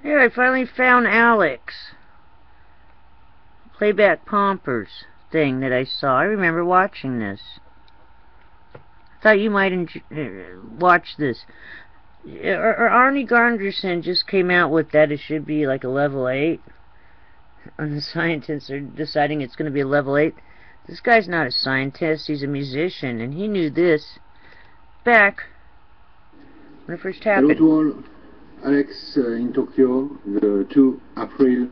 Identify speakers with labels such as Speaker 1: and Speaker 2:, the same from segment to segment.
Speaker 1: Here, I finally found Alex. Playback POMPER's thing that I saw. I remember watching this. I thought you might watch this. Arnie Garnderson just came out with that it should be like a level 8. And the scientists are deciding it's going to be a level 8. This guy's not a scientist, he's a musician, and he knew this back when it first happened.
Speaker 2: Hello to all. Alex in Tokyo, the 2 April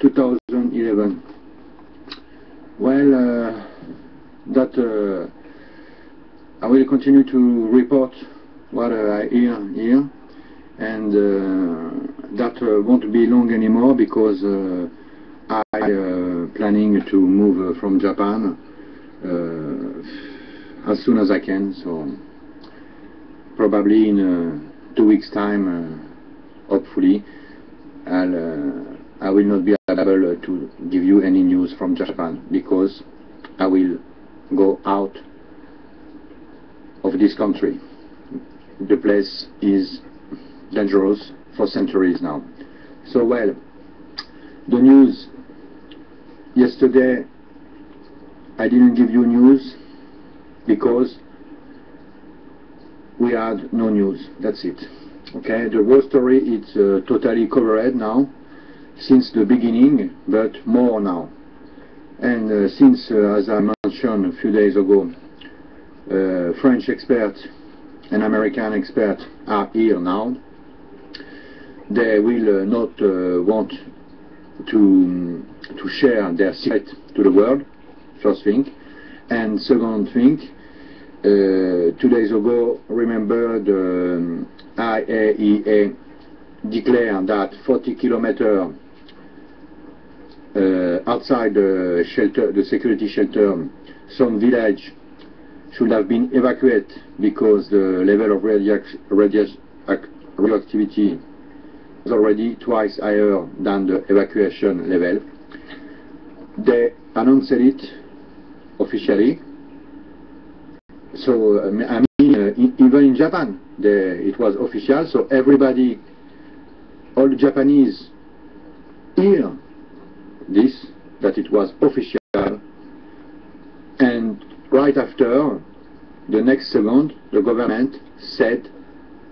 Speaker 2: 2011. Well, I will continue to report what I hear here, and that won't be long anymore because I'm planning to move from Japan as soon as I can, so probably in 2 weeks' time, hopefully, I will not be able to give you any news from Japan because I will go out of this country. The place is dangerous for centuries now. So, well, the news yesterday, I didn't give you news because we had no news. That's it. Okay, the whole story is totally covered now since the beginning, but more now. And since, as I mentioned a few days ago, French experts and American experts are here now, they will not want to share their secret to the world, first thing. And second thing, 2 days ago, remember the IAEA declared that 40 kilometers outside the shelter, the security shelter, some village should have been evacuated because the level of radioactivity is already twice higher than the evacuation level. They announced it officially. So I mean, even in Japan, it was official. So everybody, all the Japanese, hear this, that it was official. And right after, the next second, the government said,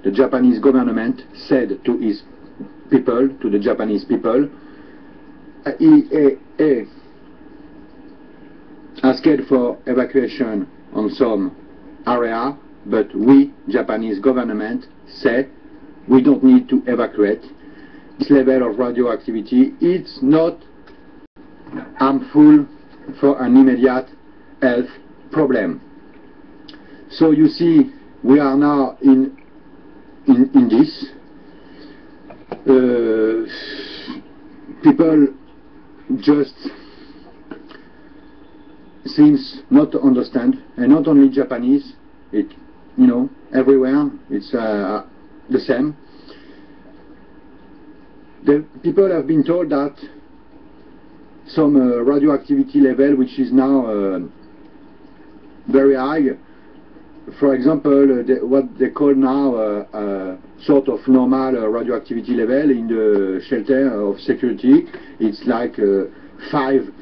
Speaker 2: the Japanese government said to his people, to the Japanese people, IAEA asked for evacuation on some area, but we, Japanese government, say we don't need to evacuate. This level of radioactivity is not harmful for an immediate health problem. So you see, we are now in this. People just seems not to understand, and not only Japanese, it, you know, everywhere it's the same. The people have been told that some radioactivity level which is now very high, for example, what they call now sort of normal radioactivity level in the shelter of security, it's like 5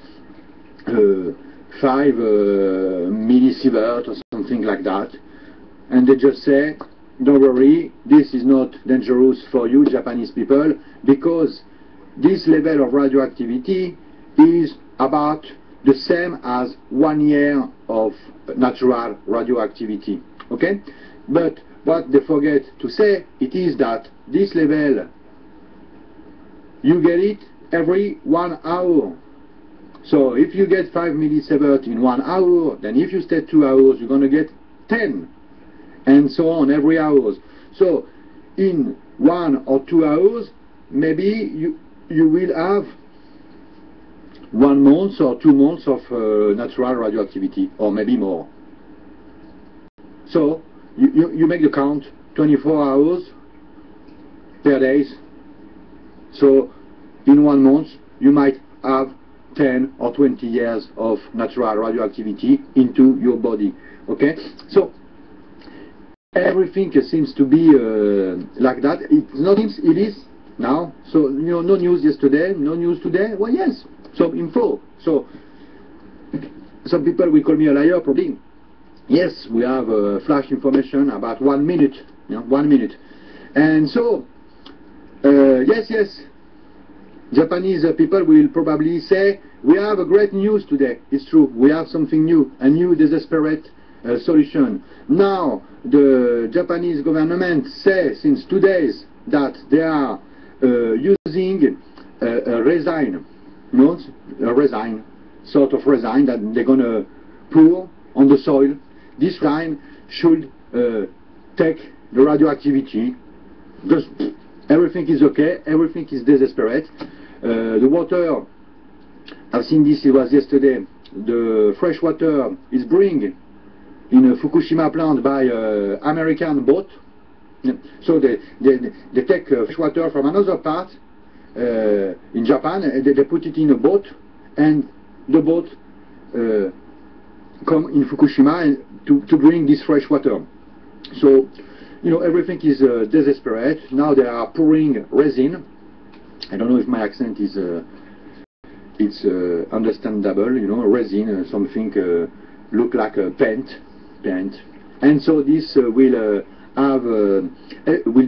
Speaker 2: millisievert or something like that, and they just say, don't worry, this is not dangerous for you Japanese people, because this level of radioactivity is about the same as 1 year of natural radioactivity. Okay? But what they forget to say, it is that this level, you get it every 1 hour. So if you get 5 millisievert in 1 hour, then if you stay 2 hours, you're going to get 10, and so on every hour. So in 1 or 2 hours, maybe you will have 1 month or 2 months of natural radioactivity, or maybe more. So you make the count, 24 hours per day. So in 1 month, you might have 10 or 20 years of natural radioactivity into your body. Okay? So everything seems to be like that. It is now. So, you know, no news yesterday, no news today. Well, yes, some info. So, some people will call me a liar, probably. Yes, we have flash information about 1 minute, you know, 1 minute. And so, yes, Japanese people will probably say, we have a great news today. It's true, we have something new, a new desperate solution. Now, the Japanese government says since 2 days that they are using a resin, no, a resin, sort of resin that they're going to pour on the soil. This resin should take the radioactivity. Just everything is okay, everything is desperate. The water, I've seen this, it was yesterday, the fresh water is bring in a Fukushima plant by American boat. So they take fresh water from another part in Japan, and they put it in a boat, and the boat come in Fukushima to bring this fresh water. So, you know, everything is desperate. Now they are pouring resin. I don't know if my accent is it's understandable. You know, resin, something look like a paint, and so this will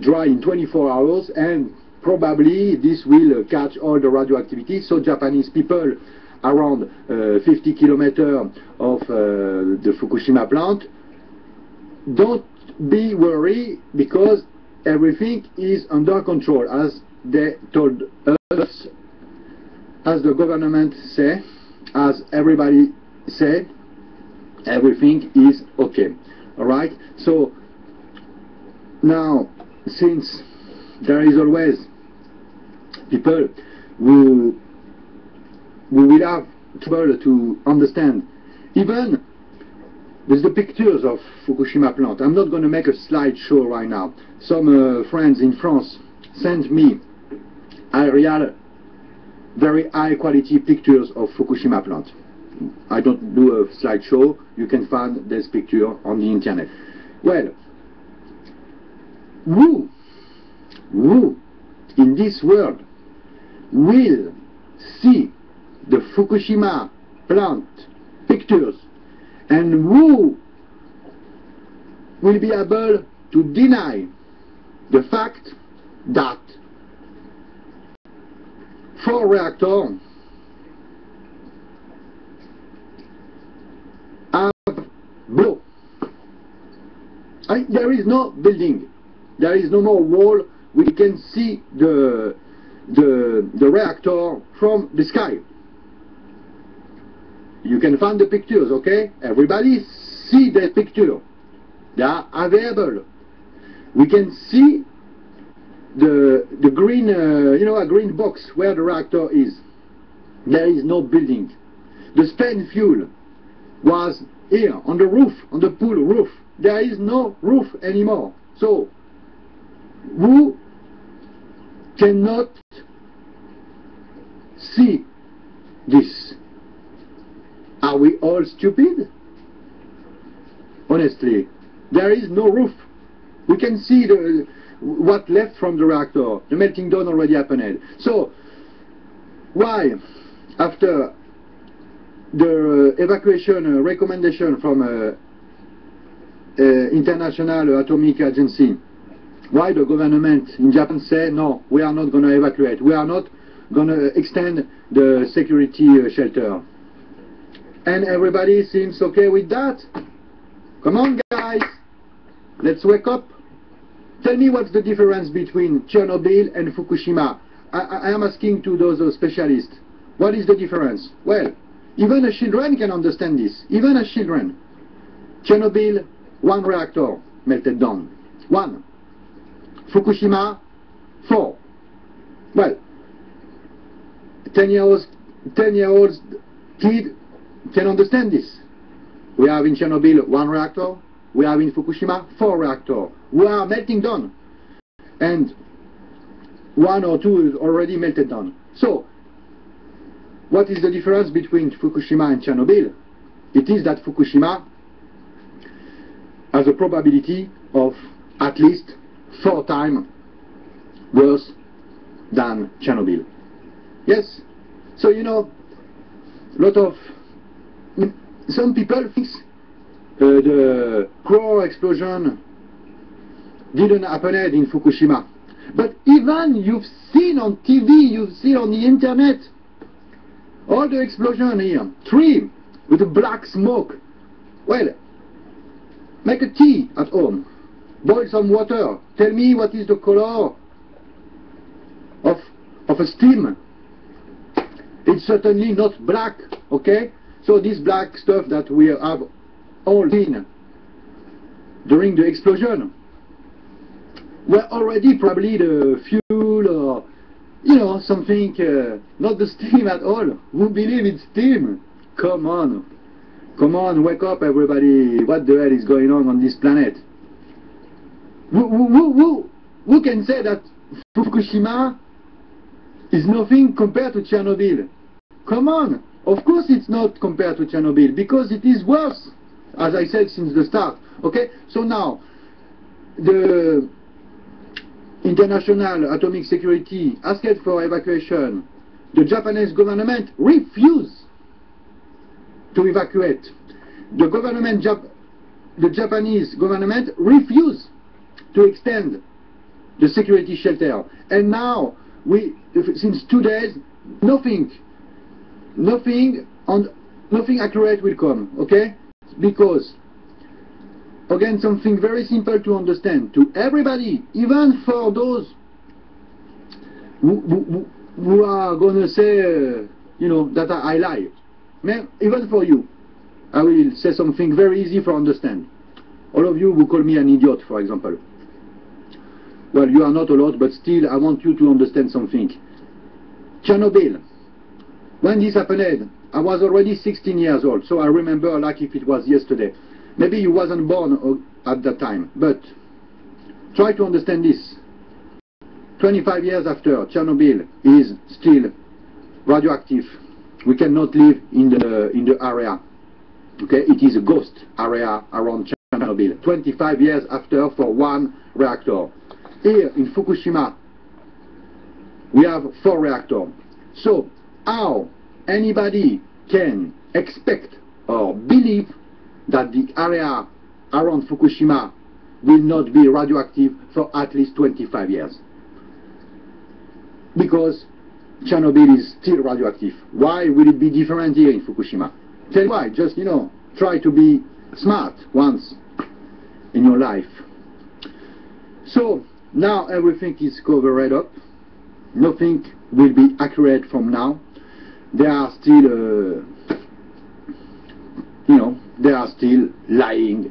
Speaker 2: dry in 24 hours, and probably this will catch all the radioactivity. So Japanese people around 50 kilometers of the Fukushima plant, don't be worried, because everything is under control, as they told us, as the government say, as everybody said, everything is okay. Alright, so now, since there is always people who will have trouble to understand, even with the pictures of Fukushima plant. I'm not going to make a slideshow right now. Some friends in France sent me real, very high quality pictures of Fukushima plant. I don't do a slideshow. You can find this picture on the internet. Well, who in this world will see the Fukushima plant pictures, and who will be able to deny the fact that 4 reactors have blown? There is no building, there is no more wall. We can see the reactor from the sky. You can find the pictures, okay? Everybody see the picture. They are available. We can see the green, you know, a green box where the reactor is. There is no building. The spent fuel was here on the roof, on the pool roof. There is no roof anymore. So, who cannot see this? Are we all stupid? Honestly, there is no roof. We can see what left from the reactor. The melting down already happened. So, why, after the evacuation recommendation from International Atomic Agency, why the government in Japan say, no, we are not going to evacuate, we are not going to extend the security shelter? And everybody seems okay with that? Come on, guys, let's wake up. Tell me what's the difference between Chernobyl and Fukushima. I am asking to those specialists, what is the difference? Well, even a children can understand this, even a children. Chernobyl, 1 reactor melted down, 1. Fukushima, 4. Well, 10-year-old kid can understand this. We have in Chernobyl 1 reactor, we have in Fukushima 4 reactors. We are melting down, and 1 or 2 is already melted down. So, what is the difference between Fukushima and Chernobyl? It is that Fukushima has a probability of at least 4 times worse than Chernobyl. Yes? So, you know, some people think the core explosion didn't happen in Fukushima. But even you've seen on TV, you've seen on the internet, all the explosion here, 3 with the black smoke. Well, make a tea at home, boil some water, tell me what is the color of a steam. It's certainly not black, okay? So this black stuff that we have all seen during the explosion were already probably the fuel or, you know, something, not the steam at all. Who believe it's steam? Come on. Come on, wake up everybody. What the hell is going on this planet? Who can say that Fukushima is nothing compared to Chernobyl? Come on. Of course it's not compared to Chernobyl, because it is worse, as I said since the start. Okay? So now, the International Atomic Security asked for evacuation. The Japanese government refused to evacuate. The Japanese government refused to extend the security shelter. And now, since 2 days, nothing accurate will come, okay? Because, again, something very simple to understand to everybody, even for those who are going to say, you know, that I lie. Even for you, I will say something very easy for understand. All of you who call me an idiot, for example. Well, you are not a lot, but still, I want you to understand something. Chernobyl. When this happened, I was already 16 years old, so I remember like if it was yesterday. Maybe you wasn't born at that time, but try to understand this. 25 years after, Chernobyl is still radioactive. We cannot live in the area. Okay, it is a ghost area around Chernobyl. 25 years after for 1 reactor. Here in Fukushima, we have 4 reactors. So, how anybody can expect or believe that the area around Fukushima will not be radioactive for at least 25 years? Because Chernobyl is still radioactive. Why will it be different here in Fukushima? Tell me why. Just, you know, try to be smart once in your life. So, now everything is covered up. Nothing will be accurate from now. They are still, you know, they are still lying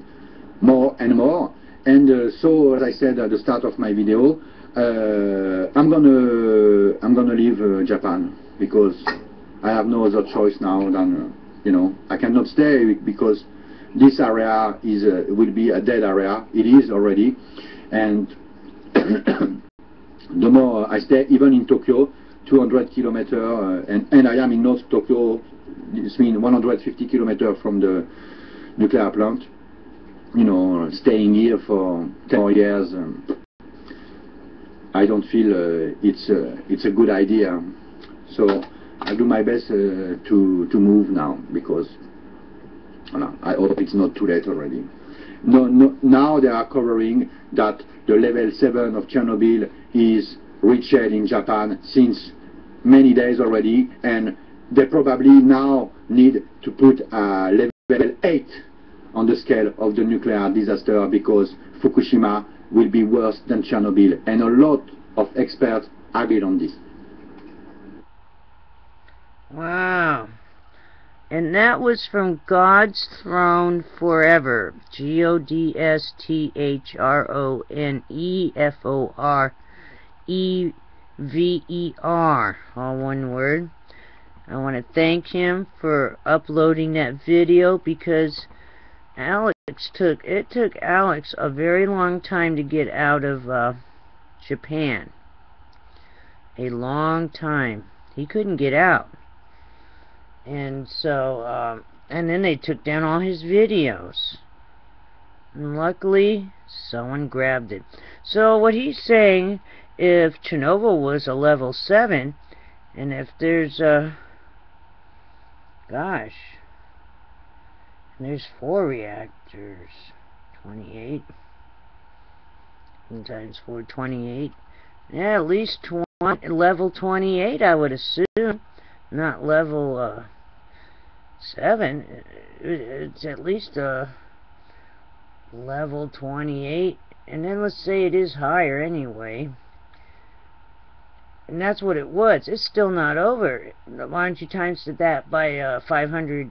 Speaker 2: more and more. And so, as I said at the start of my video, I'm gonna leave Japan, because I have no other choice now than, you know, I cannot stay, because this area will be a dead area. It is already, and the more I stay, even in Tokyo, 200 kilometers, and I am in North Tokyo. This means 150 kilometers from the nuclear plant. You know, staying here for 10 more years, I don't feel it's a good idea. So I'll do my best to move now, because I hope it's not too late already. No, now they are covering that the level 7 of Chernobyl is reached in Japan since many days already, and they probably now need to put a level 8 on the scale of the nuclear disaster, because Fukushima will be worse than Chernobyl, and a lot of experts agreed on this.
Speaker 1: Wow. And that was from God's Throne Forever. GODSTHRONEFOREVER. All one word. I want to thank him for uploading that video, because it took Alex a very long time to get out of Japan. A long time. He couldn't get out. And so, and then they took down all his videos. And luckily, someone grabbed it. So what he's saying if Chernobyl was a level 7, and if there's gosh, and there's 4 reactors, 28 times 4, 28. Yeah, at least level 28, I would assume, not level 7. It's at least level 28, and then let's say it is higher anyway, and that's what it was. It's still not over. Why don't you times that by 500,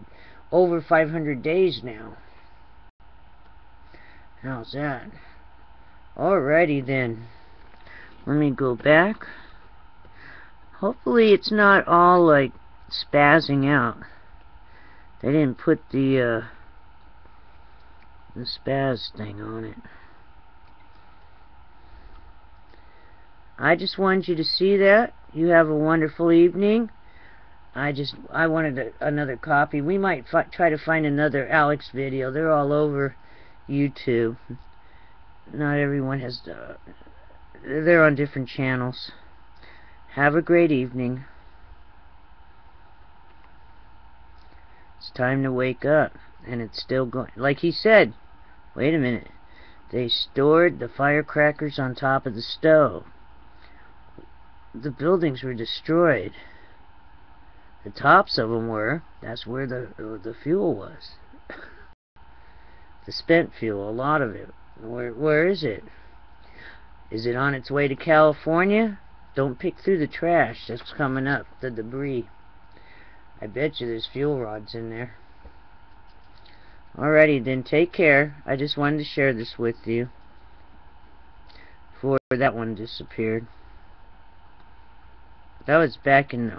Speaker 1: over 500 days now? How's that? Alrighty then, let me go back. Hopefully it's not all like spazzing out. They didn't put the spaz thing on it. I just wanted you to see that. You have a wonderful evening. I wanted another copy. We might try to find another Alex video. They're all over YouTube. Not everyone has they're on different channels. Have a great evening. It's time to wake up, and it's still going. Like he said, wait a minute. They stored the firecrackers on top of the stove. The buildings were destroyed. The tops of them were. That's where the fuel was. The spent fuel, a lot of it. Where is it? Is it on its way to California? Don't pick through the trash that's coming up, the debris. I bet you there's fuel rods in there. Alrighty then, take care. I just wanted to share this with you before that one disappeared. That was back in